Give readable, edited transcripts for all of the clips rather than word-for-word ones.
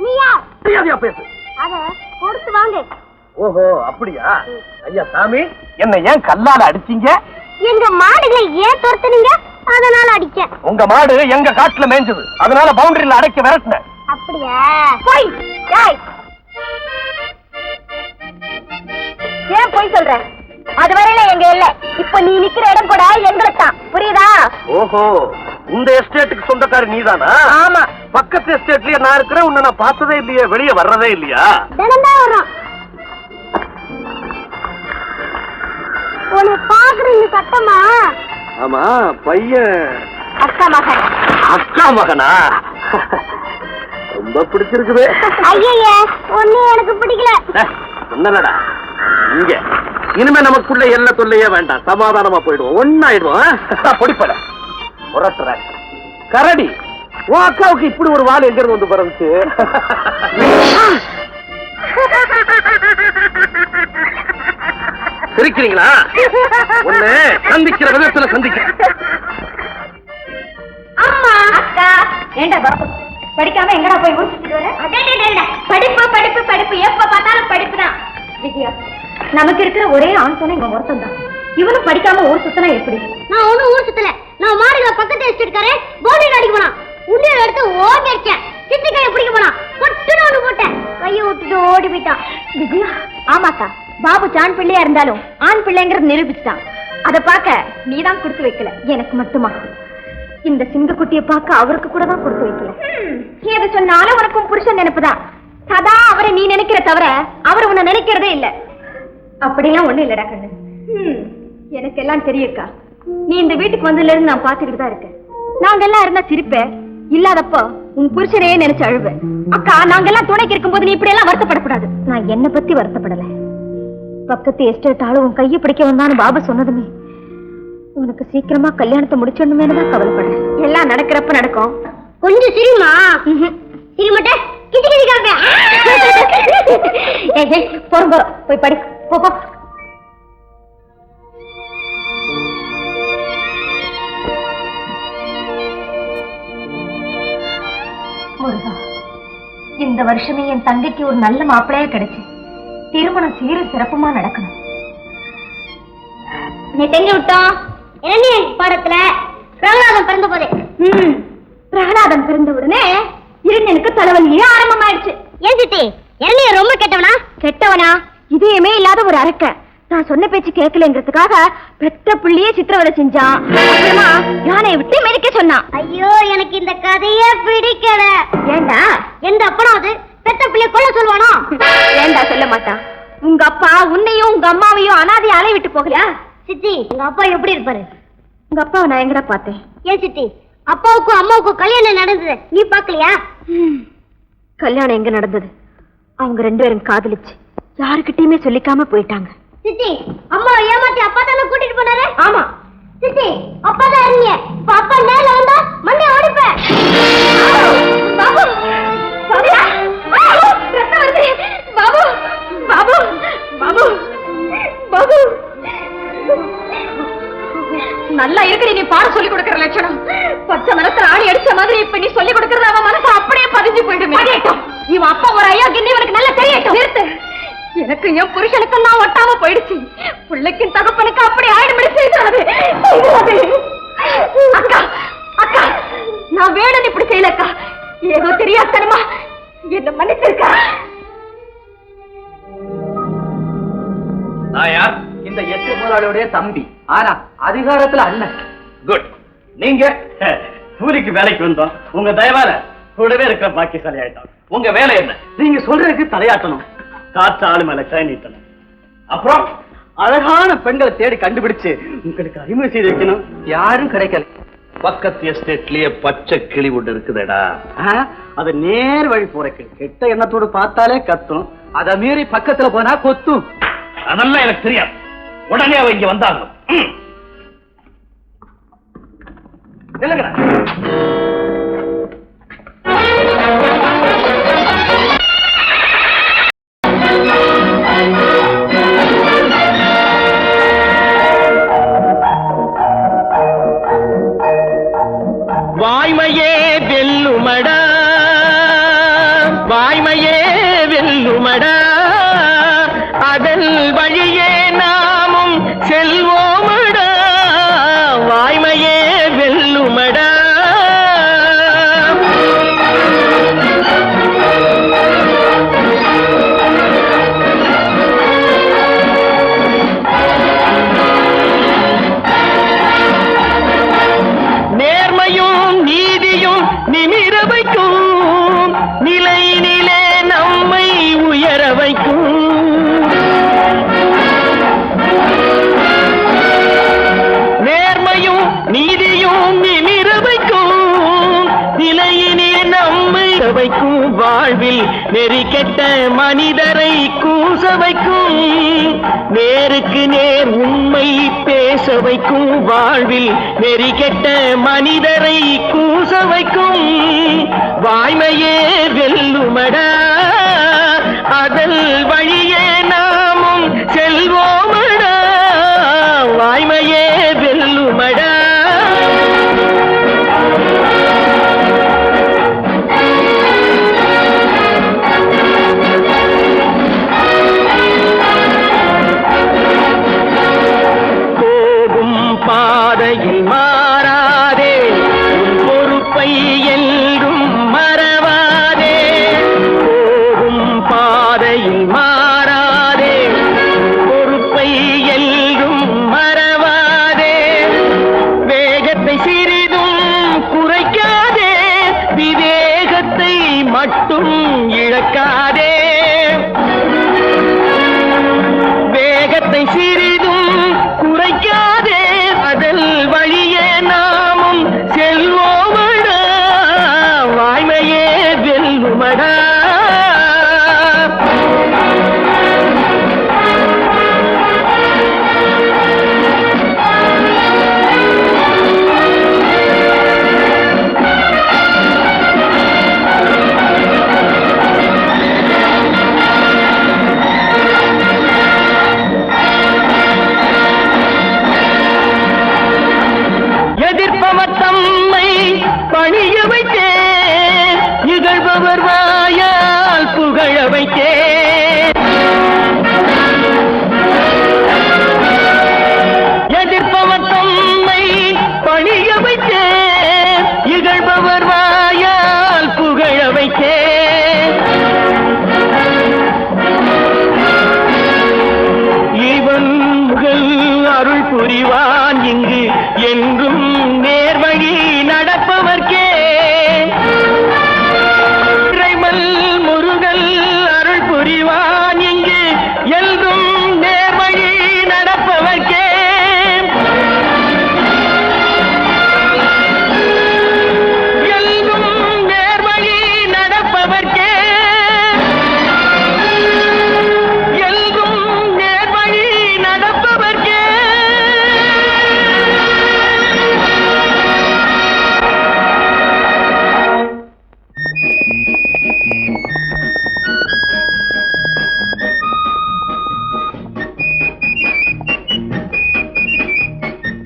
நீயா தெரியாதியா பேசு. அத கொடுத்து வாங்க. ஓஹோ அப்படியா? ஐயா சாமி, என்ன ஏன் கல்லால அடிச்சீங்க? எங்க மாடுகளை ஏன் துரத்துனீங்க? அதனால அடிச்சேன். உங்க மாடு எங்க காட்டுல மேய்ஞ்சது, அதனால பவுண்டரியில அடைக்க விரட்டினேன். அப்படியா? போய் ஏன் போய் சொல்ற? அது வரையில எங்க இல்ல. இப்ப நீ நிக்கிற இடம் கூட எங்களுக்குத்தான், புரியுதா? ஓஹோ, இந்த எஸ்டேட்டுக்கு சொந்தக்காரி நீதானா? ஆமா. பக்கத்து எஸ்டேட்லயே நான் இருக்கிறேன். உன்னை நான் பார்த்ததே இல்லையே, வெளியே வர்றதே இல்லையா? தினம்தான் வர்றோம். உன்னை பாக்குறீங்க சத்தமா? ஆமா, பையன் அக்கா மகன். அக்கா மகனா? ரொம்ப பிடிச்சிருக்குது. ஐயா, ஒண்ணு எனக்கு பிடிக்கல. என்னடா இங்க இனிமே நமக்குள்ள எல்ல தொல்லையே வேண்டாம், சமாதானமா போயிடுவோம், ஒன்னாயிடுவோம். பொடிப்பட புரட்டுற கரடி, உன் அக்காவுக்கு இப்படி ஒரு வாள் எங்க வந்து பிறந்துச்சு? சிரிக்கிறீங்களா? ஒண்ணு சந்திக்கிற விதத்துல சந்திக்கிறேன். அம்மா அக்கா, ஏண்டா பாபு படிக்காம எங்கடா போய் ஊசிட்டு வர? படிப்பு படிப்பு படிப்பு, எப்ப பார்த்தாலும் படிப்பு தான். விஜயா, நமக்கு இருக்கிற ஒரே ஆண் துணை இவன் ஒருத்தன் தான். இவனும் படிக்காம ஊர் சுத்தினா எப்படி? நான் ஒண்ணும் ஊர் சுத்தல. நான் மாடுல பக்கத்து எஸ்டேட்காரன் போர்டிங் அடிக்க போனான். உண்டியல் எடுத்து ஓடி அடிச்சேன். சித்தி கையை பிடிக்க போனான். பட்டுன்னு ஒண்ணு போட்டேன். கையை விட்டுட்டு ஓடி போயிட்டான். விஜயா, ஆமாக்கா, பாபு ஆண் பிள்ளையா இருந்தாலும் ஆண் பிள்ளைங்கிறது நிரூபிச்சுட்டான். அதை பார்க்க நீதான் கொடுத்து வைக்கல, எனக்கு மட்டுமா? இந்த சிங்கக்குட்டியை பார்க்க அவருக்கு கூட தான் கொடுத்து வைக்கல. எது சொன்னாலும் உனக்கும் புருஷன் நினைப்புதான். சதா அவரை நீ நினைக்கிற தவிர அவர் உன்னை நினைக்கிறதே இல்ல. அப்படிலாம் ஒண்ணு இல்லடா கண்ணு. எனக்கு எல்லாம் தெரியுக்கா. நீ இந்த வீட்டுக்கு வந்ததுல இருந்து நான் பாத்துக்கிட்டு தான் இருக்கேன். நாங்கெல்லாம் இருந்தா சிரிப்பேன், இல்லாதப்போ உன் புருஷனையே நினைச்சு அழுவேன். அக்கா, நாங்கெல்லாம் துணைக்கு இருக்கும் போது நீ இப்படி எல்லாம் வருத்தப்படக்கூடாது. நான் என்ன பத்தி வருத்தப்படல. பக்கத்து எஸ்டேட் ஆளு உன் கையை பிடிக்க வந்தான்னு பாபா சொன்னதுமே உனக்கு சீக்கிரமா கல்யாணத்தை முடிச்சிடணுமே தான் கவலைப்படுறேன். எல்லாம் நடக்கிறப்ப நடக்கும். கொஞ்சம் சிரிமா. சிரி மாட்டேன். கிட்டி கிட்டி காப்பேன். போறோம் போறோம், போய் படி போ. இந்த வருஷமே என் தங்கைக்கு ஒரு நல்ல மாப்பிளையா கிடைச்சு திருமணம் சீர சிறப்புமா நடக்கணும். நீ தெங்க விட்டோம் பாடத்துல பிரகலாதம் பிறந்த போதே. பிரகலாதம் பிறந்த உடனே இரண்டனுக்கு தலைவலியே ஆரம்பமாயிடுச்சு. ஏன் சித்தி, இரண்டிய ரொம்ப கெட்டவனா? கெட்டவனா? இதயமே இல்லாத ஒரு அரக்க. நான் சொன்ன பேச்சு கேட்கலங்கிறதுக்காக பெத்த புள்ளியே சித்திரவதை செஞ்சான். அப்புறமா யானை விட்டு மெதிக்க சொன்னான். ஐயோ, எனக்கு இந்த கதையே பிடிக்கல. ஏண்டா, எந்த அப்பனாவது பெத்த புள்ளிய கொல்ல சொல்லுவானோ? ஏண்டா சொல்ல மாட்டான்? உங்க அப்பா உன்னையும் உங்க அம்மாவையும் அனாதை அலை விட்டு போகலையா? சித்தி, உங்க அப்பா எப்படி இருப்பாரு? உங்க அப்பாவை நான் எங்கடா பார்த்தேன்? ஏன் சித்தி, அப்பாவுக்கும் அம்மாவுக்கும் கல்யாணம் நடந்தது நீ பாக்கலையா? கல்யாணம் எங்க நடந்தது? அவங்க ரெண்டு பேரும் காதலிச்சு யாருக்கிட்டயுமே சொல்லிக்காம போயிட்டாங்க. சித்தி, அம்மா ஏமாத்தி அப்பா தானே கூட்டிட்டு போனாரு? ஆமா சித்தி, அப்பா தான் இருந்தீங்க. அப்பா நேர்ல வந்தா மண்ணை ஓடிப்பேன். பாபு, பாபு, பாபு, பாபு, பாபு, நல்லா இருக்கிற நீ பாட சொல்லி கொடுக்கிற லட்சணம். பச்சை மனசுல ஆணி அடிச்ச மாதிரி இப்ப நீ சொல்லி கொடுக்கறது அவன் மனசு அப்படியே பதிஞ்சு போயிடுமே. இவன் அப்பா ஒரு ஐயா கிண்ணி இவனுக்கு நல்லா தெரியட்டும். நிறுத்து. எனக்கு என் புருஷனுக்கு நான் ஒட்டாம போயிடுச்சு. பிள்ளைக்கும் தகப்பனுக்கு அப்படி ஆயிடும்படி செய்தாது. அக்கா, அக்கா, நான் வேணும் இப்படி செய்யலக்கா. ஏதோ தெரியாதனமா என்ன மன்னிச்சிருக்கா. நான் யார்? இந்த எட்டு முதலாளியுடைய தம்பி, ஆனா அதிகாரத்துல அண்ணன். குட். நீங்க கூலிக்கு வேலைக்கு வந்தோம். உங்க தயவால கூடவே இருக்கிற பாக்கியசாலி ஆயிட்டோம். உங்க வேலை என்ன? நீங்க சொல்றதுக்கு தலையாட்டணும், காற்று ஆளு மேல கை நீட்டணும், அப்புறம் அழகான பெண்களை தேடி கண்டுபிடிச்சு உங்களுக்கு அறிமுகம் செய்து வைக்கணும். யாரும் கிடைக்கல. பக்கத்து எஸ்டேட்லயே பச்சை கிளி ஒன்று இருக்குதுடா. அது நேர் வழி போற கிளி. கெட்ட எண்ணத்தோடு பார்த்தாலே கத்தும், அதை மீறி பக்கத்துல போனா கொத்தும். அதெல்லாம் எனக்கு தெரியாது. உடனே அவ இங்க வந்தாங்க. வாய்மையே வெல்லுமடா, வாய்மையே வெல்லுமடா, அதன் வழியே நாமும் செல்வோமடா, வாய்மையே வெல்லுமடா. நேர்மையும் நீதியும் நிமிர வைக்கும், நிலையினிலே நம்மை உயர வைக்கும். நேர்மையும் நீதியும் நிமிர வைக்கும், நிலையினிலே நம்மை வைக்கும். வாழ்வில் நெறி கெட்ட மனிதரை கூச வைக்கும், நேருக்கு நேர் உண்மை பேச வைக்கும். வாழ்வில் நெறி கெட்ட மனிதரை கூச வைக்கும், வாய்மையே வெல்லுமடா, அதன் வழியே நாமும் செல்வோமடா, வாய்மையே வெல்லுமடா. பாதையில் மாறாதே, உன் பொறுப்பை என்றும் மறவாதே. போகும் பாதையில் மாறாதே, பொறுப்பை என்றும் மறவாதே. வேகத்தை சிறிதும் குறைக்காதே, விவேகத்தை மட்டும் இழக்காதே. வேகத்தை சிறிதும் குறைக்காதே, அதன் வழியே நாமும் செல்வோமடா, வாய்மையே வெல்லுமடா. எதிர்ப்பவர் தம்மை பணிய வைத்தே, இகழ்பவர் வாயால் புகழ வைத்தே. எதிர்ப்பவர் தம்மை பணிய வைத்தே, இகழ்பவர் வாயால் புகழ வைத்தே. இவன் முகல் அருள் புரிவான் இங்கு என்றும் நேர்வழி நடப்பவர்க்கே. இறைமல் முருகல் அருள் புரிவான் இங்கு என்றும் நேர்வழி நடப்பவர்க்கே. என்றும் நேர்வழி நடப்பவர்க்கே, என்றும் நேர்வழி நடப்பவர்க்கே.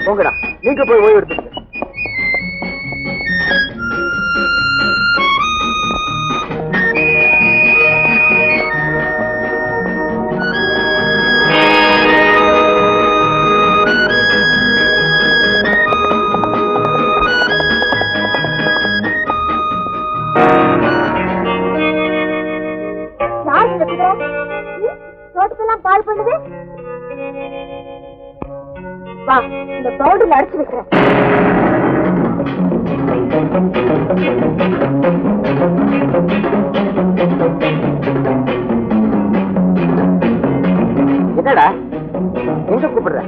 போங்கடா, நீங்க போய் ஓய்வு எடுத்துங்க. தோட்டத்தெல்லாம் பால் பண்ணுது. வா, இந்த பவுடர்ல அடிச்சு வைக்கிறேன். என்னடா எங்க கூப்பிடுற?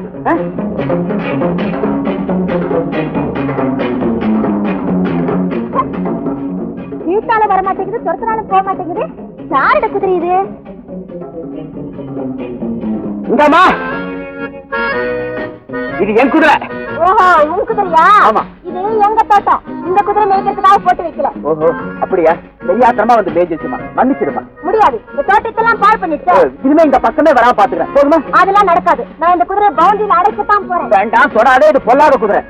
வீட்டால வர மாட்டேங்குது, துரத்தினாலும் போக மாட்டேங்குது. யாரோட குதிரை இது? இந்தம்மா, இது என் குதிரை. ஓஹோ, உன் குதிரையா? ஆமா. இது எங்க தோட்டம். இந்த குதிரை மேய்க்கிறதுக்காக போட்டு வைக்கல. ஓஹோ, அப்படியா? தெரியாதமா வந்து மேய்ச்சிருச்சுமா, மன்னிச்சிடுமா. முடியாது, இந்த தோட்டத்தெல்லாம் பால் பண்ணிட்டு இனிமே இந்த பக்கமே வராம பாத்துக்கிறேன். போதுமா? அதெல்லாம் நடக்காது. நான் இந்த குதிரை பவுண்டரியில அடைக்கத்தான் போறேன். வேண்டாம், தொடாதே, இது பொல்லாத குதிரை.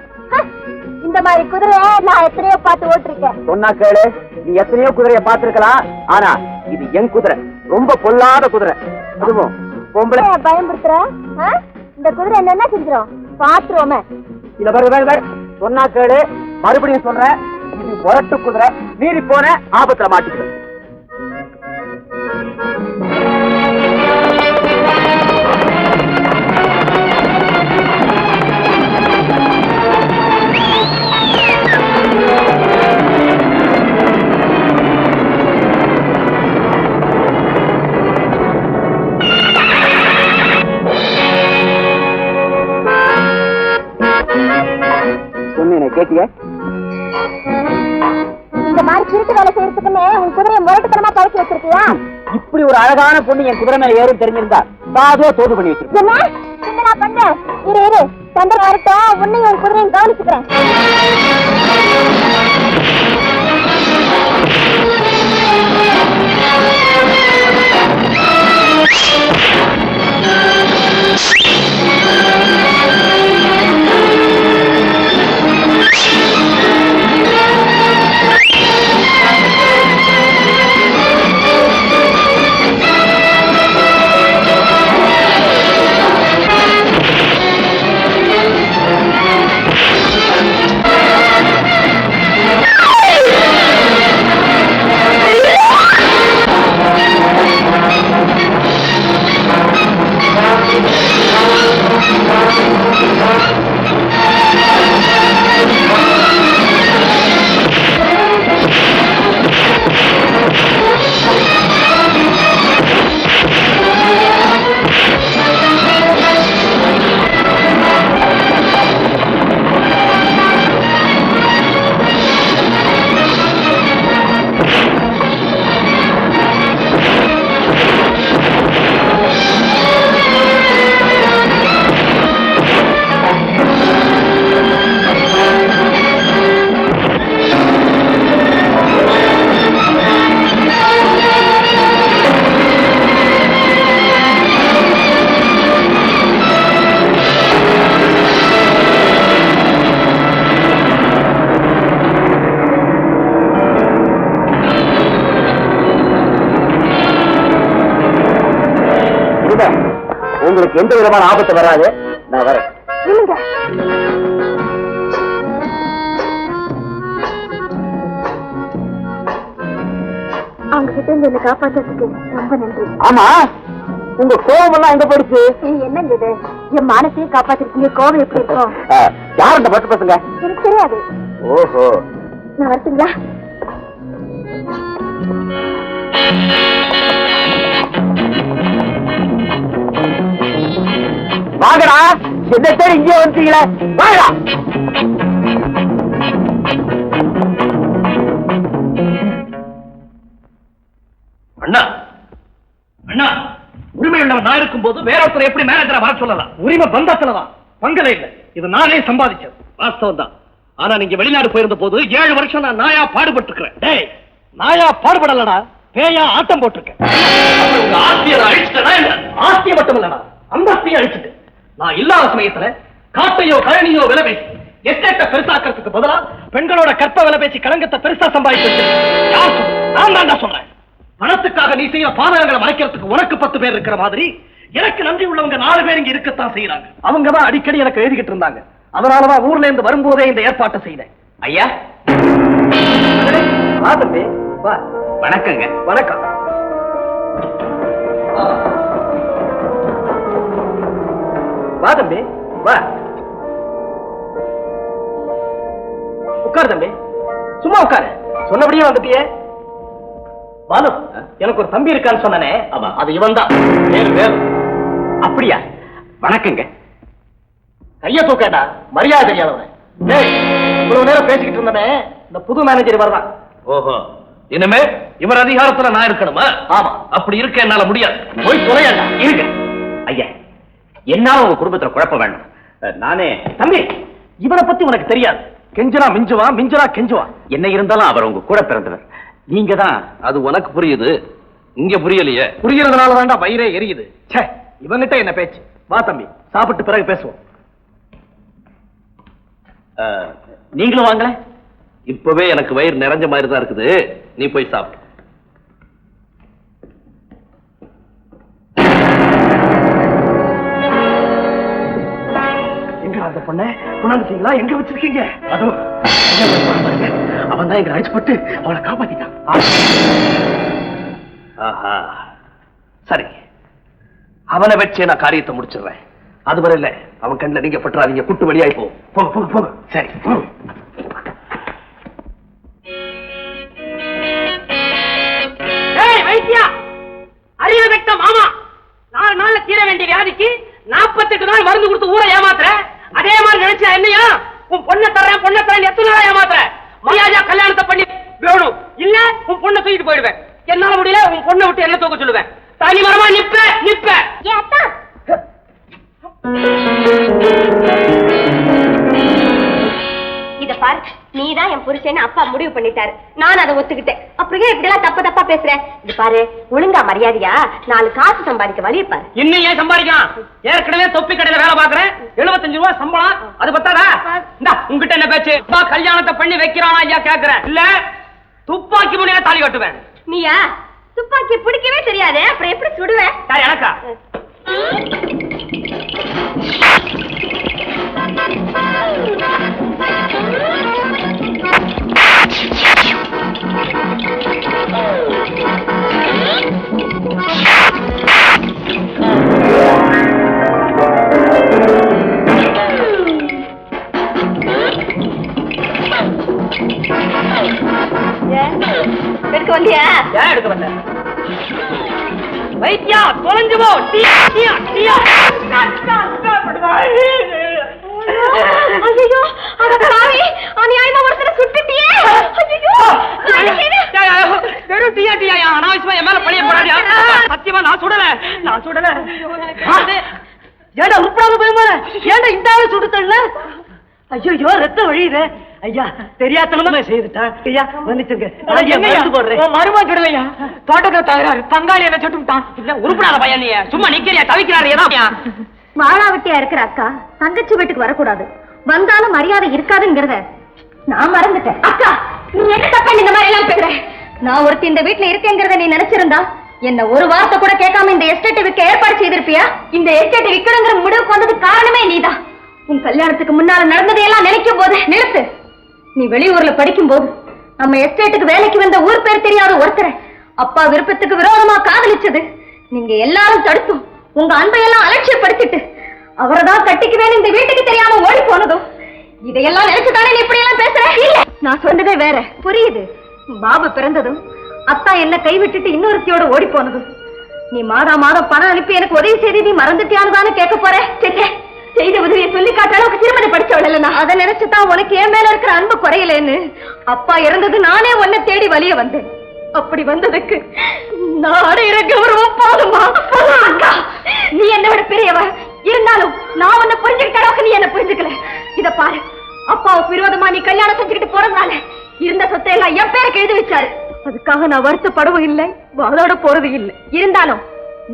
இந்த மாதிரி குதிரை நான் எத்தனையோ பார்த்து ஓட்டிருக்கேன். சொன்னா கேளு, நீ எத்தனையோ குதிரைய பாத்துருக்கலாம், ஆனா இது என் குதிரை, ரொம்ப பொல்லாத குதிரை. அதுவும் பொம்பளை பயன்படுத்துற இந்த குதிரை என்ன செஞ்சிடும் பாத்துருவோமே. இத பாரு சொன்னா கேளு, மறுபடியும் சொல்றேன், இது புரட்டு குதிரை, மீறி போன ஆபத்துல மாட்டிக்கிற. கேட்டியா? இந்த மாதிரி திருட்டு வேலை செய்யறதுக்குன்னு உன் குதிரையை முரட்டுத்தனமா பழக்கி வச்சிருக்கியா? இப்படி ஒரு அழகான பொண்ணு என் குதிரை மேல ஏறும் தெரிஞ்சிருந்தா பாதுவா தோது பண்ணி வச்சிருக்கேன். என்ன பண்ண? இரு சந்தர் வரட்டும், உன்னையும் உன் குதிரையும் கவனிச்சுக்கிறேன். உங்களுக்கு எந்த விதமான ஆபத்து வராது, நான் வரேன். அவங்க கிட்ட இருந்து என்ன காப்பாற்றதுக்கு ரொம்ப நன்றி. ஆமா, உங்க கோவம் எல்லாம் எங்க போயிடுச்சு? என்னங்க இது, என் மானத்தையும் காப்பாத்திருக்கீங்க, கோவம் எப்படி இருக்கும்? யார் இந்த பட்டு பசங்க? எனக்கு தெரியாது. ஓஹோ, நான் வரட்டுங்களா? வாங்கடா, என்ன பேர் இங்கே வந்துட்டீங்களே, வாங்கடா. அண்ணா அண்ணா, உரிமை உள்ளவன் நான் இருக்கும் போது வேற ஒருத்தர் எப்படி மேனேஜரா வர சொல்லலாம்? உரிமை பந்தத்துலதான், பங்கல இல்ல. இது நானே சம்பாதிச்சது, வாஸ்தவம் தான். ஆனா நீங்க வெளிநாடு போயிருந்த போது 7 வருஷம் நான் நாயா பாடுபட்டுக்கிறேன். டேய், நாயா பாடுபடலடா, பேயா ஆட்டம் போட்டிருக்கேன். ஆஸ்தியை ஆஸ்தியை மட்டும் இல்லடா, அந்தஸ்தையும் அழிச்சுட்டு நான் இல்லாத சமயத்துல காட்டையோ கழனியோ விலை பேசி எஸ்டேட்டை பெருசாக்கிறதுக்கு பதிலா பெண்களோட கற்ப விலை பேசி களங்கத்தை பெருசா சம்பாதிச்சு. யார் சொல்ற? நான் தான் சொல்றேன். பணத்துக்காக நீ செய்யற பாதகங்களை மறைக்கிறதுக்கு உனக்கு 10 பேர் இருக்கிற மாதிரி எனக்கு நன்றி உள்ளவங்க 4 பேர் இங்க இருக்கத்தான் செய்யறாங்க. அவங்க தான் அடிக்கடி எனக்கு எழுதிக்கிட்டு இருந்தாங்க. அதனாலதான் ஊர்ல இருந்து வரும்போதே இந்த ஏற்பாட்டை செய்தேன். ஐயா தம்பி, வணக்கங்க. வணக்கம். வா தம்பி, வா. உட்காரு தம்பி, சும்மா உட்காரு. சொன்னபடியே வந்துட்டியே. பாலு, எனக்கு ஒரு தம்பி இருக்கான்னு சொன்னனே, அது இவன் தான். வேறு. அப்படியா? வணக்கங்க. கைய தூக்கடா, மரியாதை தெரியாதவன். இவ்வளவு நேரம் பேசிக்கிட்டு இருந்தனே, இந்த புது மேனேஜர் வரலாம். ஓஹோ, இனிமே இவர் அதிகாரத்துல நான் இருக்கணுமா? ஆமா. அப்படி இருக்க என்னால முடியாது. போய் தொலையாண்டா. இருங்க ஐயா, என்னால உங்க குடும்பத்துல குழப்பம் வேண்டாம். நானே தம்பி, இவரை பத்தி உனக்கு தெரியாது. கெஞ்சனா மிஞ்சுவான், மிஞ்சனா கெஞ்சுவான். என்ன இருந்தாலும் அவர் உங்க கூட பிறந்தவர். நீங்க தான். அது உனக்கு புரியுது, இங்க புரியலையே. புரியறதுனால வேண்டாம் வயிறே எரியுது. சே, இவங்கிட்ட என்ன பேச்சு? வா தம்பி, சாப்பிட்டு பிறகு பேசுவோம். நீங்களும் வாங்கல. இப்பவே எனக்கு வயிறு நிறைஞ்ச மாதிரி தான் இருக்குது. நீ போய் சாப்பிடு. பொண்ணு கொண்டாந்துட்டீங்களா? எங்க வச்சிருக்கீங்க? அதோ அவன் தான் எங்க அழைச்சுப்பட்டு அவளை காப்பாத்திட்டான். ஆஹா, சரி, அவனை வச்சே நான் காரியத்தை முடிச்சிடுறேன். அதுவரை இல்ல, அவன் கண்ணில் நீங்க பற்றாதீங்க. குட்டு வழியாய் போக போக போக. சரி. வைத்தியா, அறிவு கட்ட மாமா, 4 நாள்ல தீர வேண்டிய வியாதிக்கு 48 நாள் மருந்து கொடுத்து ஊரை ஏமாத்துற. அதே மாதிரி நினைச்சா என்னையா? உன் பொண்ணை தரேன் எத்தனை நாள் ஏமாத்துற? மரியாதையா கல்யாணத்தை பண்ணி வேணும், இல்ல உன் பொண்ணை தூக்கிட்டு போயிடுவேன். என்னால முடியல, உன் பொண்ணை விட்டு என்ன தூக்க சொல்லுவேன். தனி மரமா நிப்ப. இத பாரு, நீதான் என் புருஷன் அப்பா முடிவு பண்ணிட்டாரு. நான் அதை ஒத்துக்கிட்டேன். அப்புறம் இப்படி எல்லாம் தப்பா பேசுறேன். இது பாரு, ஒழுங்கா மரியாதையா 4 காசு சம்பாதிக்க வழிய பாரு. இன்னும் ஏன் சம்பாதிக்கலாம்? ஏற்கனவே தொப்பி கடையில வேலை பாக்குறேன். 75 ரூபாய் சம்பளம். அது பத்தாதா? உங்ககிட்ட என்ன பேச்சு? அப்பா கல்யாணத்தை பண்ணி வைக்கிறானா ஐயா கேக்குறேன். இல்ல துப்பாக்கி முனையில தாலி கட்டுவேன். நீயா? துப்பாக்கி பிடிக்கவே தெரியாது, அப்புறம் எப்படி சுடுவேன்? சரி, எனக்கா? எடுக்க வந்தியா? ஏன் எடுக்க வந்த? வைத்தியா, தொலைஞ்சு போ. ஐயோ, அட பாவி, அநியாயமா ஒருத்தரை சுட்டுட்டியே. ஐயோ, வெறும் டீயா அனாவசியமா என் மேல பழிய போறாடியா? சத்தியமா நான் சுடல. ஏண்டா உருப்படாம போயிருமா? ஏண்டா இந்த ஆளு சுடுத்தல்ல? ஐயோ, ரத்தம் வழியுது. ஐயா, தெரியாதனமா செய்துட்டா. ஐயா, மன்னிச்சுங்க. மருமா சுடலையா? தோட்டத்தை தகராறு, பங்காளி என்ன சுட்டுட்டான். இல்ல உருப்படாத பையன், நீ சும்மா நிக்கிறியா? தவிக்கிறாரு. வாழாவட்டியா இருக்கிற அக்கா தங்கச்சி வீட்டுக்கு வரக்கூடாது, வந்தாலும் மரியாதை இருக்காதுங்கிறத நான் மறந்துட்டேன். அக்கா, நீ என்ன தப்பா இந்த மாதிரி எல்லாம் பேசுற? நான் ஒருத்தி இந்த வீட்டுல இருக்கேங்கிறத நீ நினைச்சிருந்தா என்ன ஒரு வார்த்தை கூட கேட்காம இந்த எஸ்டேட் விற்க ஏற்பாடு செய்திருப்பியா? இந்த எஸ்டேட் விற்கணுங்கிற முடிவுக்கு வந்தது காரணமே நீதான். உன் கல்யாணத்துக்கு முன்னால நடந்ததையெல்லாம் நினைக்கும் போது நிறுத்து. நீ வெளியூர்ல படிக்கும் போது நம்ம எஸ்டேட்டுக்கு வேலைக்கு வந்த ஊர் பேர் தெரியாத ஒருத்தரை அப்பா விருப்பத்துக்கு விரோதமா காதலிச்சது நீங்க எல்லாரும் தடுத்தும் உங்க அன்பையெல்லாம் அலட்சியப்படுத்திட்டு அவரைதான் கட்டிக்குவேன்னு இந்த வீட்டுக்கு தெரியாம ஓடி போனதும் இதையெல்லாம் நினைச்சுதானே நீ இப்படி எல்லாம் பேசுற? இல்ல, நான் சொன்னதே வேற. புரியுது. பாபு பிறந்ததும் அத்தா என்ன கைவிட்டுட்டு இன்னொருத்தியோட ஓடி போனதும் நீ மாதம் பணம் அனுப்பி எனக்கு உதவி செய்து நீ மறந்துட்டியான்னு கேட்க போற. செய்த உதவியை சொல்லி காட்ட அளவுக்கு திருமணம் படிச்சவள் இல்ல. நான் அதை நினைச்சுதான் உனக்கு என் மேல இருக்கிற அன்பு குறையலன்னு அப்பா இறந்தது நானே உன்னை தேடி வலிய வந்தேன். அப்படி வந்ததுக்கு நான் அடையிற கௌரவம் போதுமா? அக்கா, நீ என்ன விட பெரியவ இருந்தாலும் நான் உன்னை புரிஞ்சுக்கிட்ட அளவுக்கு நீ என்ன புரிஞ்சுக்கல. இத பாரு, அப்பாவுக்கு விரோதமா நீ கல்யாணம் செஞ்சுக்கிட்டு போறதுனால இருந்த சொத்தை எல்லாம் என் பேருக்கு எழுதி வச்சாரு. அதுக்காக நான் வருத்தப்படவும் இல்லை, வாழோட போறது இல்லை. இருந்தாலும்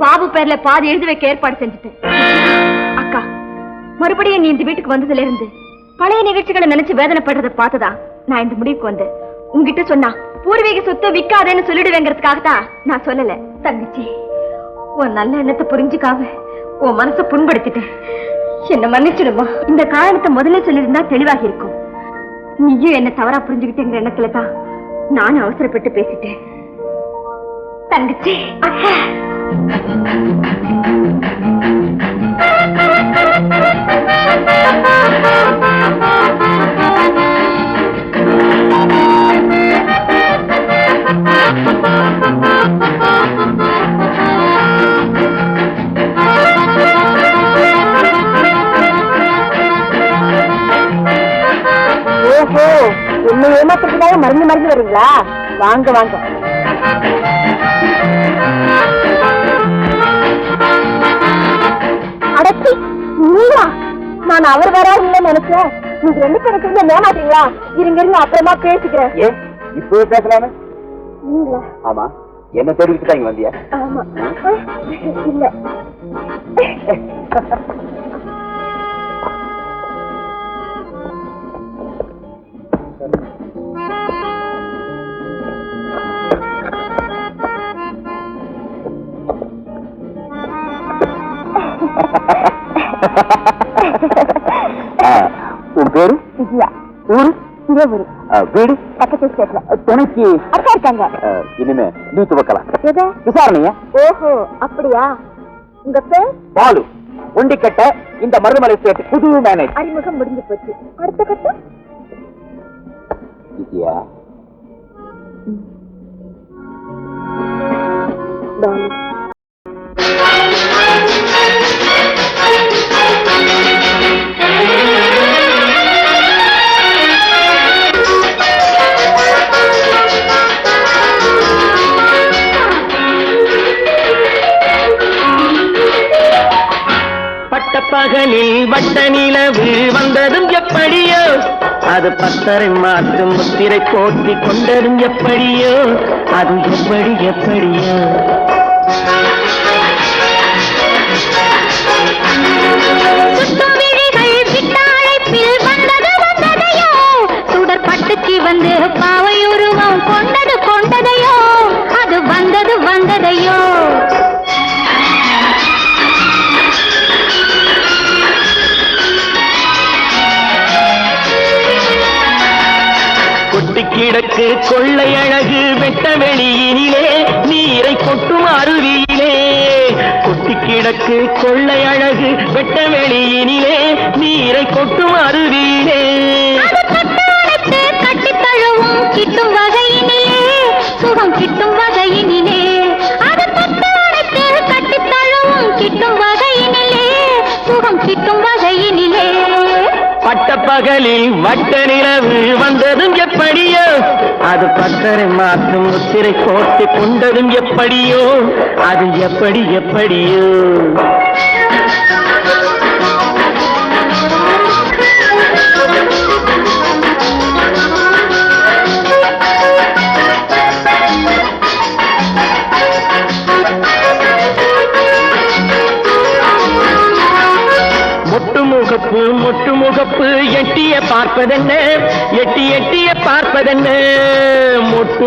பாபு பேர்ல பாதி எழுதி வைக்க ஏற்பாடு செஞ்சுட்டேன். அக்கா, மறுபடியும் நீ இந்த வீட்டுக்கு வந்ததுல இருந்து பழைய நிகழ்ச்சிகளை நினைச்சு வேதனைப்படுறதை பார்த்ததா நான் இந்த முடிவுக்கு வந்தேன். உங்ககிட்ட சொன்னா பூர்வீக சொத்தை விற்காதேன்னு சொல்லிடுவேங்கிறதுக்காகத்தான் நான் சொல்லல. தங்கச்சி, உன் நல்ல எண்ணத்தை புரிஞ்சுக்காம உன் மனசை புண்படுத்திட்டேன். என்ன மன்னிச்சிடுமா. இந்த காரணத்தை முதல்ல சொல்லியிருந்தா தெளிவாகி இருக்கும். நீயும் என்ன தவறா புரிஞ்சுக்கிட்டேங்கிற எண்ணத்துலதான் நானும் அவசரப்பட்டு பேசிட்டேன். தங்கச்சி, அக்கா, ஓஹோ, என்ன ஏமாத்துறதுக்காக மருந்து வரீங்களா? வாங்க வாங்க. அடச்சி, நீங்களா? நான் அவர் வராதுன்னு நினைச்சேன். நீங்க 2 பேருக்கு ஏமாட்டீங்களா? இருங்க, அப்புறமா பேசிக்கிறேன். இப்போ பேசலாமே. நீங்களா? ஆமா, என்ன தெரிவிச்சுட்டா இங்க வந்தியா? ஆமா. இல்ல, இதே ஊரு. வீடு பக்கத்து ஸ்டேட்ல. துணைக்கு அக்கா இருக்காங்க. இனிமே நீ துவக்கலாம். எது? விசாரணையா? ஓஹோ, அப்படியா? உங்க பேர்? பாலு. ஒண்டிக்கட்ட இந்த மருதமலை ஸ்டேட் புது மேனேஜ். அறிமுகம் முடிஞ்சு போச்சு. அடுத்த கட்டம்? விஜயா, பட்டப்பகலில் வட்ட நிலவு வந்ததும் எப்படியோ, அது பத்தரை மாற்று முத்திரை போட்டி கொண்டதும் எப்படியோ, அது எப்படி எப்படியோ. பட்டுக்கு வந்து பாவை உருவம் கொண்டது கொண்டதையோ, அது வந்தது வந்ததையோ. கொட்டி கிடக்கு கொள்ளை அழகு வெட்ட வெளியினிலே, நீரை கொட்டும் அருவியிலே. கொட்டி கிடக்கு கொள்ளை அழகு வெட்ட வெளியினிலே, நீரை கொட்டும் அருவியிலே. கட்டி தழுவும் கிட்டும் வகையினிலே, சுகம் கிட்டும் வகையினிலே. அது தொட்டானைத்து கட்டி தழுவும் கிட்டும் வகையினிலே, சுகம் கிட்டும் வகையினிலே. பட்டப்பகலில் வட்ட நிலவு வந்ததும் எப்படியோ, அது பத்தரை மாற்றும் முத்திரை போட்டு கொண்டதும் எப்படியோ, அது எப்படி எப்படியோ. மொட்டு முகப்பு எட்டிய பார்ப்பதென்ன, எட்டி எட்டிய பார்ப்பதென்ன. மொட்டு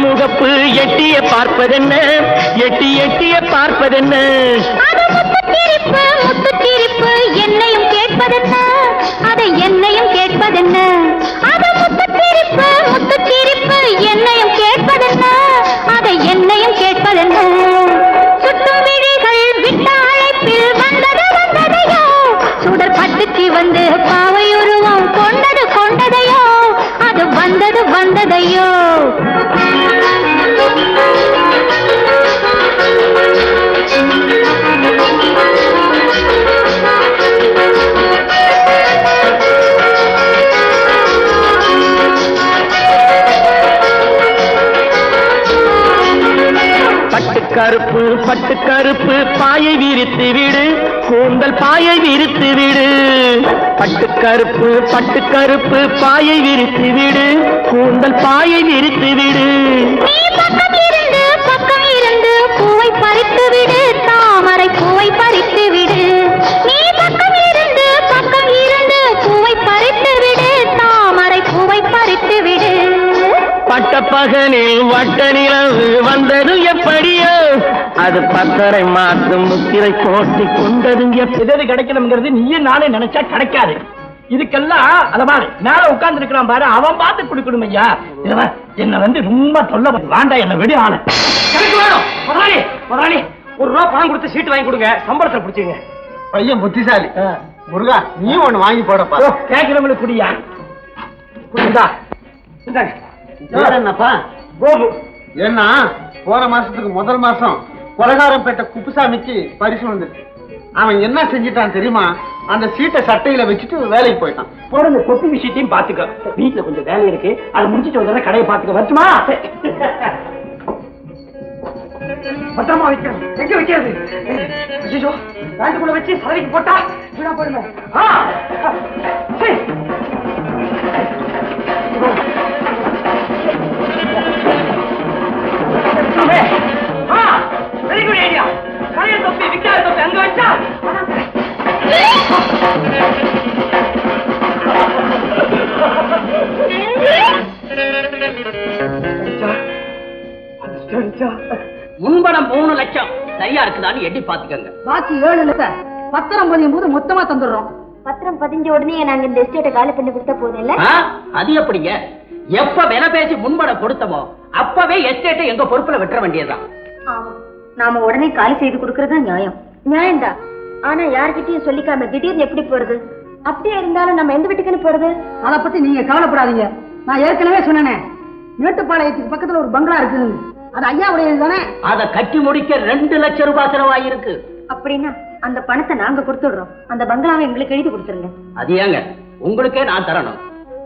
முகப்பு எட்டிய பார்ப்பதென்ன, எட்டி எட்டிய பார்ப்பதென்ன. முத்து சிரிப்பு என்னையும் கேட்பதென்ன, அதை என்னையும் கேட்பதென்ன. அது முத்து சிரிப்பு என்னையும் கேட்பதென்ன, அதை என்னையும் கேட்பதென்ன. சுட்டும் விழிகள் விட்ட அழைப்பில் வந்தது வந்ததையோ, சுடர் பட்டுக்கு வந்து பாவை உருவம் கொண்டது கொண்டதையோ, அது வந்தது வந்ததையோ. பட்டு கருப்பு பாயை விரித்து விடு, கூந்தல் பாயை விரித்து விடு. பட்டு கருப்பு பாயை விரித்து விடு, கூந்தல் பாயை விரித்து விடு. பக்கம் இருந்து பூவை பறித்து விடு, தாமரை பூவை பறித்து விடு. நீ பக்கம் இருந்து பூவை பறித்து விடு, தாமரை பூவை பறித்து விடு. பட்டப்பகலில் வட்ட நிலவு வந்தது எப்படியோ, அது பத்தரை மாற்றும் முத்திரை போட்டி கொண்டதும் எது கிடைக்கணுங்கிறது நீயும் நானே நினைச்சா கிடைக்காது. இதுக்கெல்லாம் அத மாதிரி மேல உட்கார்ந்து இருக்கிறான் பாரு, அவன் பார்த்து குடிக்கணும் ஐயா. என்ன வந்து ரொம்ப சொல்ல வேண்டாம், என்ன வெடி ஆன எனக்கு வேணும். முதலாளி ₹1 பணம் கொடுத்து சீட்டு வாங்கி கொடுங்க, சம்பளத்தை பிடிச்சிங்க. பையன் புத்திசாலி. முருகா, நீ ஒண்ணு வாங்கி போடப்பா. கேட்கிறவங்களுக்கு குடியா. என்னப்பா? கோபு. ஏன்னா போன மாசத்துக்கு முதல் மாசம் கொலகாரம் பெற்ற குப்புசாமிக்கு பரிசு வந்துருக்கு. அவன் என்ன செஞ்சிட்டான் தெரியுமா? அந்த சீட்டை சட்டையில வச்சுட்டு வேலைக்கு போயிட்டான். போற இந்த கொட்டி விஷயத்தையும் பாத்துக்க. வீட்டுல கொஞ்சம் வேலை இருக்கு, அதை முடிச்சுட்டு வந்தா கடையை பாத்துக்க. வரட்டுமா? பத்திரமா வைக்கிறேன். எங்க வைக்கிறது? ஐயோ, பேண்ட்டுக்குள்ள வச்சு சலவைக்கு போட்டா வீணா போயிடுமே. Very good idea. கரைய தொப்பி விக்காத தொப்பி அங்க வச்சா முன்பணம் 3 லட்சம் சரியா இருக்குதான்னு எட்டி பாத்துக்கங்க. பாக்கி 7 லட்சம் பத்திரம் பதியும் போது மொத்தமா தந்துடுறோம். பத்திரம் பதிஞ்ச உடனே நாங்க இந்த எஸ்டேட்டை காலி பண்ணி கொடுத்தா போதும் இல்ல? அது எப்படிங்க? எப்ப விலை பேசி முன்பணம் கொடுத்தமோ அப்பவே எஸ்டேட்டை எங்க பொறுப்புல விட்டுற வேண்டியதுதான். நாம உடனே காலி செய்து கொடுக்கறதா நியாயம். நியாயம்தான். ஆனா யார்கிட்டயும் சொல்லிக்காம திடீர்னு எப்படி போறது? அப்படியே இருந்தாலும் நம்ம எந்த வீட்டுக்குன்னு போறது? அதை பத்தி நீங்க கவலைப்படாதீங்க. நான் ஏற்கனவே சொன்னேனே, மேட்டுப்பாளையத்துக்கு பக்கத்துல ஒரு பங்களா இருக்குது. அது ஐயாவுடையது தானே? அதை கட்டி முடிக்க 2 லட்சம் ரூபாய் செலவாயிருக்கு. அப்படின்னா அந்த பணத்தை நாங்க கொடுத்துடுறோம். அந்த பங்களாவை எங்களுக்கு எழுதி கொடுத்துருங்க. அது ஏங்க உங்களுக்கே நான் தரணும்?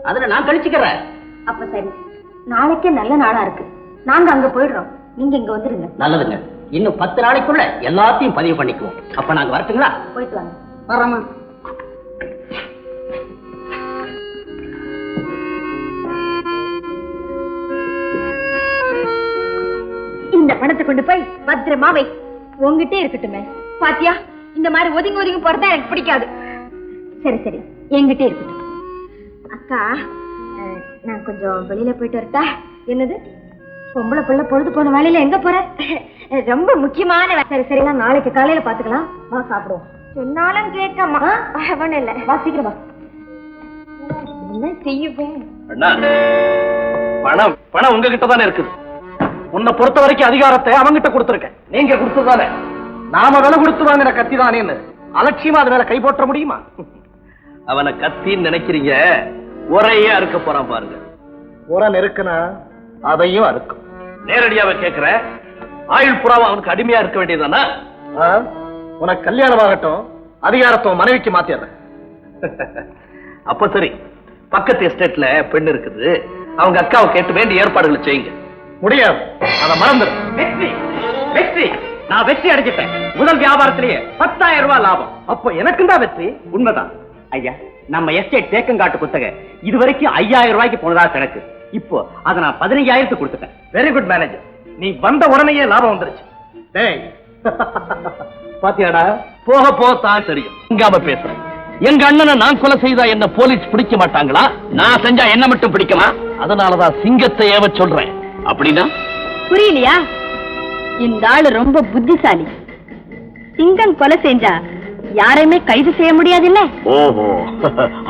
அதுல நான் கழிச்சுக்கிறேன். அப்ப சரி, நாளைக்கே நல்ல நாளா இருக்கு. நாங்க அங்க போயிடுறோம். நீங்க இங்க வந்துருங்க. நல்லதுங்க. இன்னும் 10 நாளைக்குள்ள எல்லாத்தையும் பதிவு பண்ணிக்குவோம். அப்ப நாங்க வரட்டுங்களா? போயிட்டு வாங்க. வர்றோமா? இந்த பணத்தை கொண்டு போய் பத்திரமா வை. உங்ககிட்டே இருக்கட்டுமே. பாத்தியா, இந்த மாதிரி ஒதுங்கி ஒதுங்கி போறதா எனக்கு பிடிக்காது. சரி சரி, என்கிட்டே இருக்கட்டும். அக்கா, நான் கொஞ்சம் வெளியில போயிட்டு வரட்டா? என்னது, பொம்பளை பிள்ளை பொழுது போன வேலையில எங்க போற? ரொம்ப முக்கியமான வேலை. சரி சரி, நாளைக்கு காலையில பாத்துக்கலாம். வா சாப்பிடுவோம். சொன்னாலும் கேட்கமா? அவன் இல்ல, வா சீக்கிரம் வா. என்ன செய்யுவேன்? பணம் பணம் உங்ககிட்ட தானே இருக்குது. உன்னை பொறுத்த வரைக்கும் அதிகாரத்தை அவங்கிட்ட கொடுத்துருக்கேன். நீங்க கொடுத்ததானே. நாம விலை கொடுத்து வாங்கின கத்தி தானேன்னு அலட்சியமா அது மேல கை போட்ட முடியுமா? அவனை கத்தின்னு நினைக்கிறீங்க. உரையே அறுக்க போறான் பாருங்க. உரை நெருக்குனா அதையும் அறுக்கும். நேரடியாவே கேட்கிற, ஆயுள் புறாவை அவனுக்கு அடிமையா இருக்க வேண்டியதானா? உனக்கு கல்யாணம் ஆகட்டும், அதிகாரத்தை மனைவிக்கு மாத்திடுறேன். அப்ப சரி, பக்கத்து எஸ்டேட்ல பெண் இருக்குது. அவங்க அக்காவை கேட்டு வேண்டிய ஏற்பாடுகளை செய்யுங்க. முடியாது, அதை மறந்துடு. வெற்றி வெற்றி, நான் வெற்றி அடைஞ்சிட்டேன். முதல் வியாபாரத்திலேயே 10,000 ரூபாய் லாபம். அப்ப எனக்கு தான் வெற்றி. உண்மைதான் ஐயா. நம்ம எஸ்டேட் தேக்கங்காட்டு குத்தகை இதுவரைக்கும் 5,000 ரூபாய்க்கு போனதா கணக்கு. இப்போ அதை நான் 15,000 கொடுத்துட்டேன். Very good manager. நீ வந்த உடனேயே லாபம் வந்துருச்சு. டேய், பாத்தியாடா, போக போதான் தெரியும். இங்காம பேசுறேன். எங்க அண்ணனை நான் கொலை செய்தா என்ன போலீஸ் பிடிக்க மாட்டாங்களா? நான் செஞ்சா என்ன மட்டும் பிடிக்குமா? அதனாலதான் சிங்கத்தை ஏவ சொல்றேன். அப்படின்னா புரியலையா? இந்த ஆளு ரொம்ப புத்திசாலி. சிங்கம் கொலை செஞ்சா யாரையுமே கைது செய்ய முடியாது இல்ல? ஓஹோ,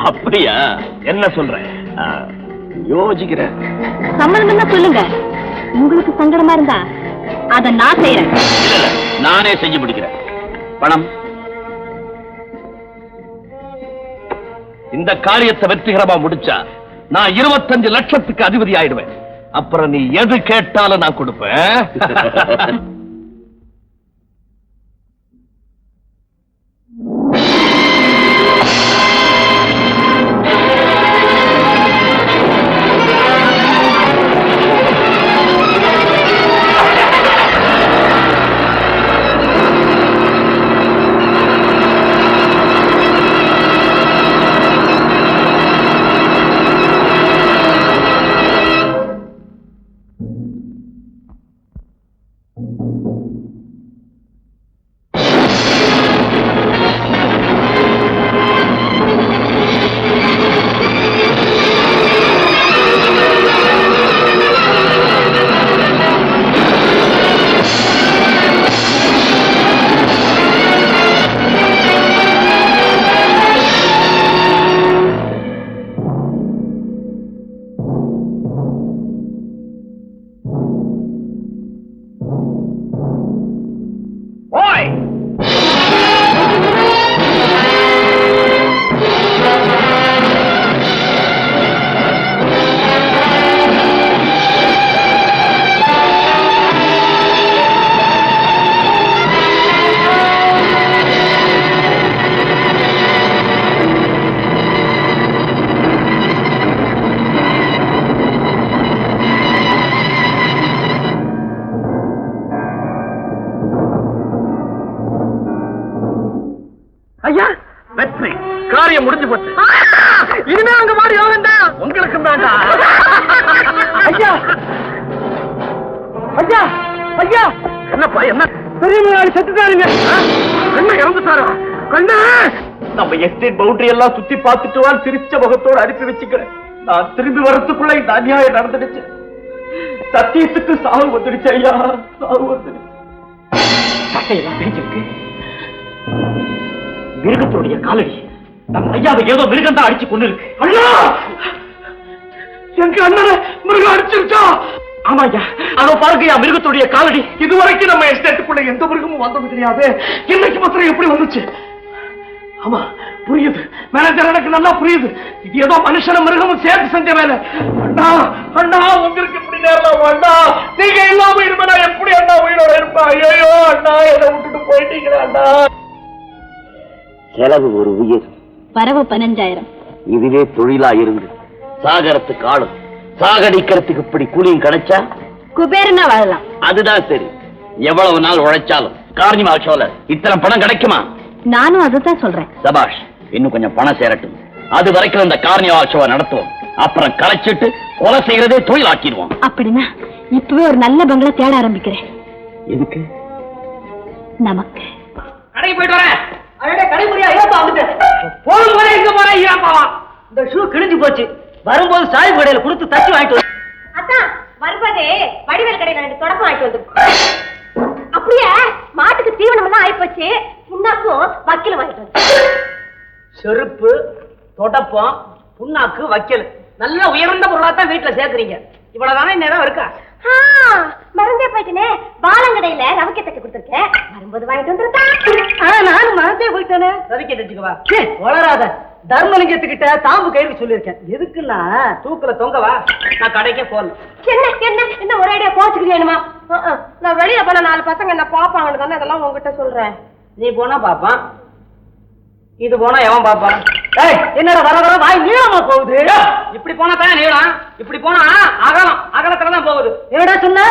அப்படியா? என்ன சொல்றேன், யோசிக்கிறேன். சம்மதம் தான் சொல்லுங்க. உங்களுக்கு சங்கடமா இருந்தா அத நான் செய்யறேன். இல்ல, நானே செஞ்சு முடிக்கிறேன். பணம். இந்த காரியத்தை வெற்றிகரமா முடிச்சா நான் 25 லட்சத்துக்கு அதிபதி ஆயிடுவேன். அப்புறம் நீ எது கேட்டாலும் நான் கொடுப்பேன். ஐயா, வெற்றி. காரியம் முடிஞ்சு போச்சு. இனிமே அங்க மாறி வேண்டாம். உங்களுக்கு வேண்டாம். ஐயா ஐயா ஐயா, என்னப்பா என்ன? பெரிய முதலாளி செத்துட்டாருங்க. என்ன இறந்துட்டாரா? கண்ணா, நம்ம எஸ்டேட் பவுண்டரி எல்லாம் சுத்தி பார்த்துட்டு வா. சிரிச்ச முகத்தோடு அனுப்பி வச்சுக்கிறேன். நான் திரும்பி வரத்துக்குள்ள இந்த அநியாயம் நடந்துடுச்சு. சத்தியத்துக்கு சாவு வந்துடுச்சு ஐயா, சாவு வந்துடுச்சு. சட்டையெல்லாம் பிரிஞ்சிருக்கு. மிருகத்துடைய காலடி. நம்ம ஐயாவை ஏதோ மிருகம் தான் அடிச்சு கொண்டு இருக்கு. அண்ணா, எங்க அண்ணனை மிருகம் அடிச்சிருச்சா? ஆமா ஐயா, அதோ பாருங்கய்யா மிருகத்துடைய காலடி. இதுவரைக்கும் நம்ம எஸ்டேட்டுக்குள்ள எந்த மிருகமும் வந்தது கிடையாது. இன்னைக்கு மாத்திரம் எப்படி வந்துச்சு? ஆமா புரியுது மேனேஜர், எனக்கு நல்லா புரியுது. இது ஏதோ மனுஷன மிருகமும் சேர்த்து செஞ்ச வேலை. அண்ணா அண்ணா, உங்களுக்கு இப்படி நேரம் அண்ணா, நீங்க இல்லாம இருப்பா எப்படி அண்ணா உயிரோட இருப்பா? ஐயோ அண்ணா, என்னை விட்டுட்டு போயிட்டீங்களா அண்ணா? செலவு ஒரு உயிர், வரவு 15,000. இதுவே தொழிலா இருந்து சாகரத்துக்கு ஆளும், சாகடிக்கிறதுக்கு இப்படி கூலியும் கிடைச்சா குபேரனா வாழலாம். அதுதான் சரி. எவ்வளவு நாள் உழைச்சாலும் கார்னிவால் ஷோல இத்தனை பணம் கிடைக்குமா? நானும் அதுதான் சொல்றேன். சபாஷ், இன்னும் கொஞ்சம் பணம் சேரட்டும். அது வரைக்கும் இந்த கார்னிவால் ஷோவை நடத்துவோம். அப்புறம் கலைச்சிட்டு கொலை செய்யறதே தொழிலாக்கிடுவோம். அப்படின்னா இப்பவே ஒரு நல்ல பங்களா தேட ஆரம்பிக்கிறேன். எதுக்கு? நமக்கு. கடைக்கு போயிட்டு வரேன். அடடே, கடைமுறையா ஐயாப்பா வந்துட்டேன். போகும் போதே எங்க போறேன் ஈராப்பாவா? இந்த ஷூ கிழிஞ்சு போச்சு. வரும்போது சாய் கடையில கொடுத்து தச்சு வாங்கிட்டு வந்து. அதான் வருவதே வடிவேல் கடையில 2 தொடக்கம் வாங்கிட்டு வந்து. அப்படியே மாட்டுக்கு தீவனம் எல்லாம் ஆயிப்போச்சு. புண்ணாக்கும் வக்கீல வாங்கிட்டு வந்து. செருப்பு, தொடப்பம், புண்ணாக்கு, வைக்கல் நல்ல உயர்ந்த பொருளா தான் வீட்டுல சேர்க்கறீங்க. இவ்வளவுதானே நேரம் இருக்கா? மறந்தே போயிட்டேனே, பாலங்கடையில ரவிக்கை தைக்க கொடுத்துருக்கேன். வரும்போது வாங்கிட்டு வந்துருக்கா. நானும் மறந்தே போயிட்டேனே. ரவிக்கை தச்சுக்கவா? வளராத, தர்மலிங்கத்துக்கிட்ட தாம்பு கயிறு சொல்லியிருக்கேன். எதுக்குன்னா தூக்குல தொங்கவா? நான் கடைக்கே போல. என்ன என்ன என்ன ஒரே ஐடியா கோச்சுக்கிறேனுமா? நான் வெளியில போன 4 பசங்க என்ன பாப்பாங்கன்னு தானே இதெல்லாம் உங்ககிட்ட சொல்றேன். நீ போனா பாப்பான், இது போனா எவன் பாப்பான்? என்னடா வர வர வாய் நீளமா போகுது. இப்படி போனா தான் நீளம், இப்படி போனா அகலம், அகலத்துலதான் போகுது. என்னடா சொன்ன?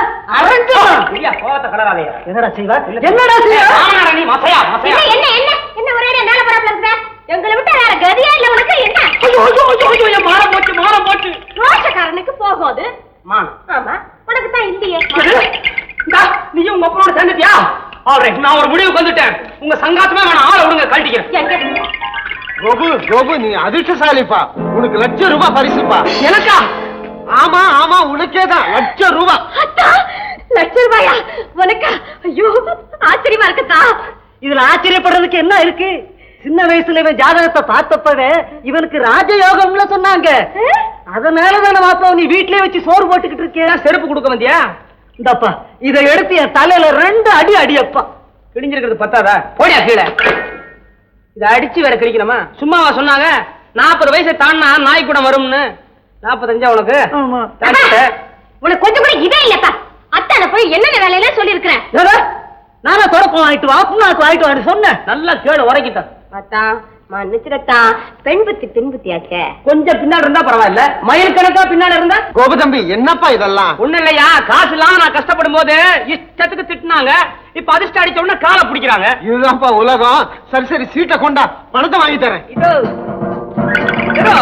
இல்லையா கோவத்தை கலராதையா? என்னடா செய்வா? என்னடா செய்வா? நீ மசையா மசையா? என்ன என்ன என்ன ஒரே ஐடியா மேல போறாப்ல இருக்க? எங்களை விட்டு வேற கதியா இல்ல உனக்கு? என்ன ஐயோ ஐயோ ஐயோ ஐயோ, மாற போச்சு. ரோஷக்காரனுக்கு போகுது. மான், ஆமா, உனக்கு தான் இல்லையே. நீயும் உங்க அப்பனோட சேர்ந்துட்டியா? ஆல்ரைட், நான் ஒரு முடிவுக்கு வந்துட்டேன். உங்க சங்காத்தமே வேணாம், ஆளை விடுங்க, கழட்டிக்கிறேன். எங்க கோபு, நீ அதிர்ஷ்டசாலிப்பா. உனக்கு ₹1,00,000 பரிசுப்பா. எனக்கா? ஆமா ஆமா, உனக்கே தான் ₹1,00,000. அத்தா, ₹1,00,000 உனக்கா? ஐயோ ஆச்சரியமா இருக்குதா? இதுல ஆச்சரியப்படுறதுக்கு என்ன இருக்கு? சின்ன வயசுல இவன் ஜாதகத்தை பார்த்தப்பவே இவனுக்கு ராஜயோகம்ல சொன்னாங்க. அதனாலதான் மாப்பா நீ வீட்லயே வச்சு சோறு போட்டுக்கிட்டு இருக்கியா? செருப்பு கொடுக்க வந்தியா? இந்தப்பா, இதை எடுத்து என் தலையில 2 அடி அடியப்பா. கிழிஞ்சிருக்கிறது பத்தாதா? போடியா கீழே. இதை அடிச்சு வேற கிழிக்கணுமா? சும்மாவா சொன்னாங்க 40 வயசை தாண்டா நாய் கூட வரும்னு? 45 உனக்கு? ஆமா. உனக்கு கொஞ்சம் கூட இதே இல்லப்பா. அத்தான போய் என்னென்ன வேலையில சொல்லி இருக்கிறேன். நானா தொடப்பம் வாங்கிட்டு வா, புண்ணாக்கு வாங்கிட்டு வான்னு சொன்னேன். நல்லா கேடு உரைக்கிட்டான். அத்தான் மன்னிச்சிடத்தா, பெண் புத்தி பின் புத்தியாச்சே. கொஞ்சம் பின்னாடி இருந்தா பரவாயில்ல, மயில் கணக்கா பின்னாடி இருந்தா? கோபு தம்பி, என்னப்பா இதெல்லாம்? ஒண்ணு இல்லையா, காசு இல்லாம நான் கஷ்டப்படும் போது இஷ்டத்துக்கு திட்டினாங்க. இப்ப அதிர்ஷ்டம் அடிச்ச உடனே காலை பிடிக்கிறாங்க. இதுதான்ப்பா உலகம். சரி சீட்டை கொண்டா, பணத்தை வாங்கி தரேன். இதோ இதோ.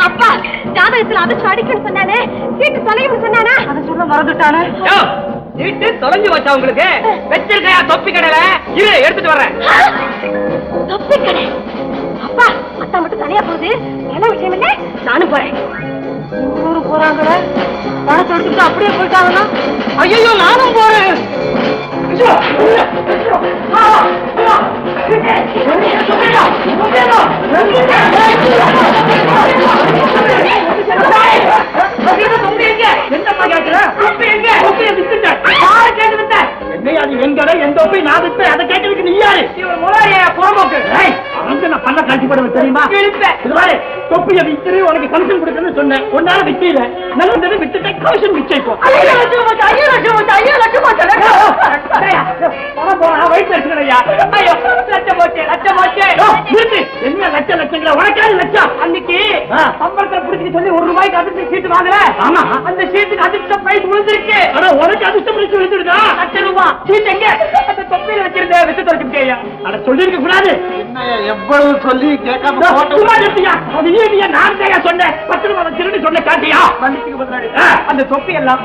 அப்பா, ஜாதகத்துல அதை அடிக்கணும்னு சொன்னானே, சீட்டு தொலைன்னு சொன்னானா? அதை சொல்ல மறந்துட்டானே. சீட்டு தொலைஞ்சு வச்சா உங்களுக்கு? வச்சிருக்கையா தொப்பி கடையில? இரு, எடுத்துட்டு வர்றேன். தொப்பி கடை? அப்பா, அத்தா மட்டும் தனியா போகுது. என்ன விஷயம் இல்ல, நானும் போறேன். ஊரு போறாங்களே, பணத்தை எடுத்துட்டு அப்படியே போயிட்டாங்கன்னா ஐயோ நானும் போறேன். என்னையா நீ எங்கட எந்த ஒப்பை நான் விட்டு அதை கேட்டதுக்கு நீ யாரு? நான் பண்ண காட்சிப்படுவது தெரியுமா? தொப்பியை வித்து உனக்கு கமிஷன் கொடுக்கணும்னு சொன்னேன். ஒன்னால விக்கல, நல்லது வித்துட்டு கமிஷன் மிச்சம். என்ன லட்சங்களா உனக்கான லட்சம்? அன்னைக்கு சம்பளத்தை பிடிச்சி சொல்லி ₹1 அதிர்ஷ்ட சீட்டு வாங்கல? ஆமா, அந்த சீட்டுக்கு அதிர்ஷ்ட பிரைஸ் விழுந்திருக்கு. உனக்கு அதிர்ஷ்ட பிரைஸ் விழுந்துருதா? ₹1,00,000 சீட் எங்க? அந்த தொப்பியில வச்சிருந்த வித்து தொலைச்சிட்டியா? அட சொல்லிருக்க கூடாது. எவ்வளவு சொல்லி கேட்காம நான் சொன்னேன். ₹10 திருடி சொன்ன காட்டியா? அந்த தொப்பி எல்லாம்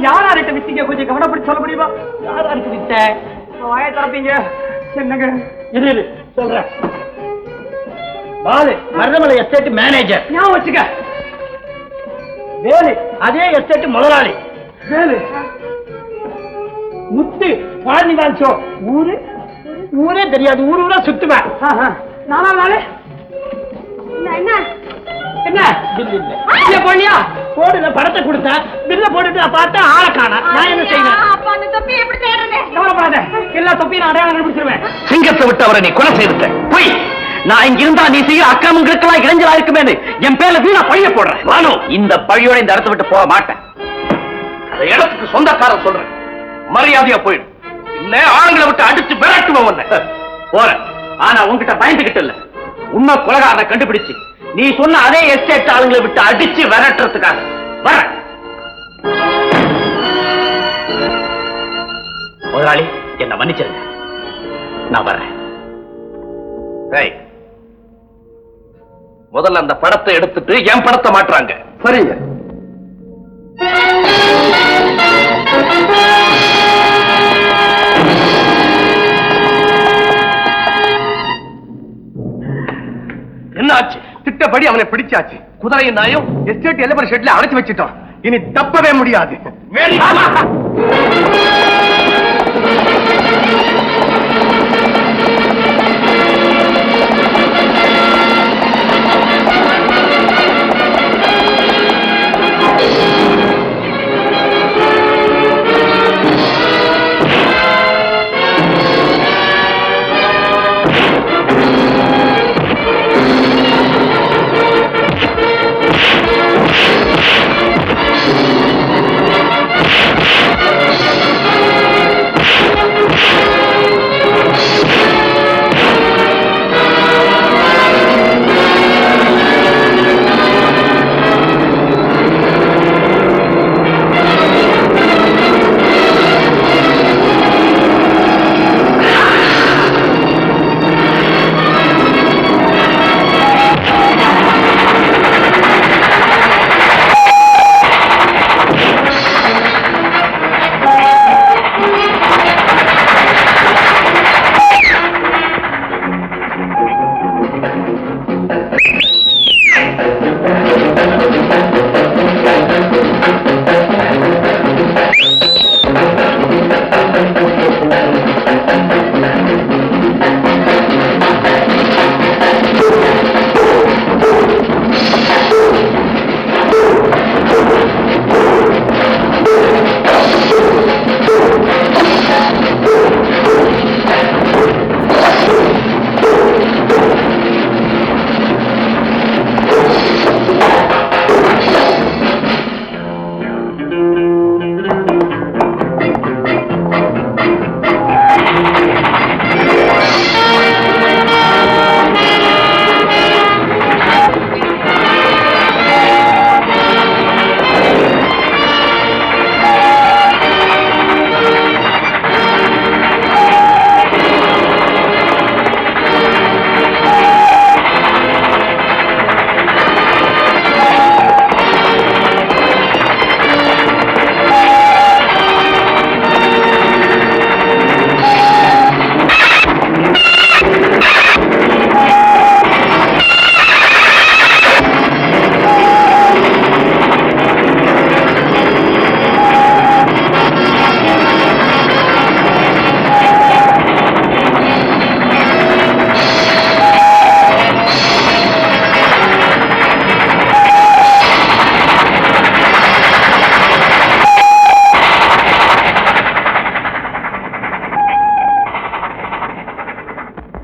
யாராருக்கு வித்தீங்க? கொஞ்சம் கவனப்படி சொல்ல முடியுமா? யாராருக்கு வித்த? வாய திறப்பீங்க. என்னங்க இது சொல்றேன். Balu, Marudhamalai estate manager. ஞாபகம் வச்சுக்க. வேலு, அதே எஸ்டேட் முதலாளி. Velu, Muthu, carnival show. ஊரு ஊரே தெரியாது, ஊர் ஊரா சுத்துவேன். நானா நாளே என்ன என்ன பில் இல்ல போனியா போடுல படத்தை கொடுத்தேன், பில்ல போட்டுட்டு நான் பார்த்தா ஆளை காணோம். நான் என்ன செய்வேன்? அப்ப அந்த தொப்பி எப்படி தேடுறது? கவலைப்படாத, எல்லா தொப்பியும் நான் அடையாளம் கண்டுபிடிச்சிருவேன். சிங்கத்தை விட்டு அவரை நீ கொலை செய்துட்ட போய். நான் இங்க இருந்தா நீ செய்ய அக்கிரமங்களுக்கெல்லாம் இளைஞரா இருக்குமே, என் பேர்ல வீணா பழிய போடுறேன். வானு, இந்த பழியோட இந்த இடத்தை விட்டு போக மாட்டேன். அந்த இடத்துக்கு சொந்தக்காரன் சொல்றேன், மரியாதையா போயிடும். இல்ல ஆளுங்களை விட்டு அடிச்சு விரட்டுவோம். போறேன், ஆனா உன்கிட்ட பயந்துகிட்டு இல்ல, உண்மை கொலைகாரனை கண்டுபிடிச்சு நீ சொன்ன அதே எஸ்டேட் ஆளுங்களை விட்டு அடிச்சு விரட்டுறதுக்காக வர. முதலாளி, என்ன மன்னிச்சிருங்க, நான் வரேன். முதல்ல அந்த படத்தை எடுத்துட்டு என் படத்தை மாட்டுறாங்க. சரிங்க. என்னாச்சு? திட்டப்படி அவனை பிடிச்சாச்சு. குதிரை நாயும் எஸ்டேட் எல்லப்பர் ஷெட்ல அடைச்சு வச்சுட்டோம். இனி தப்பவே முடியாது.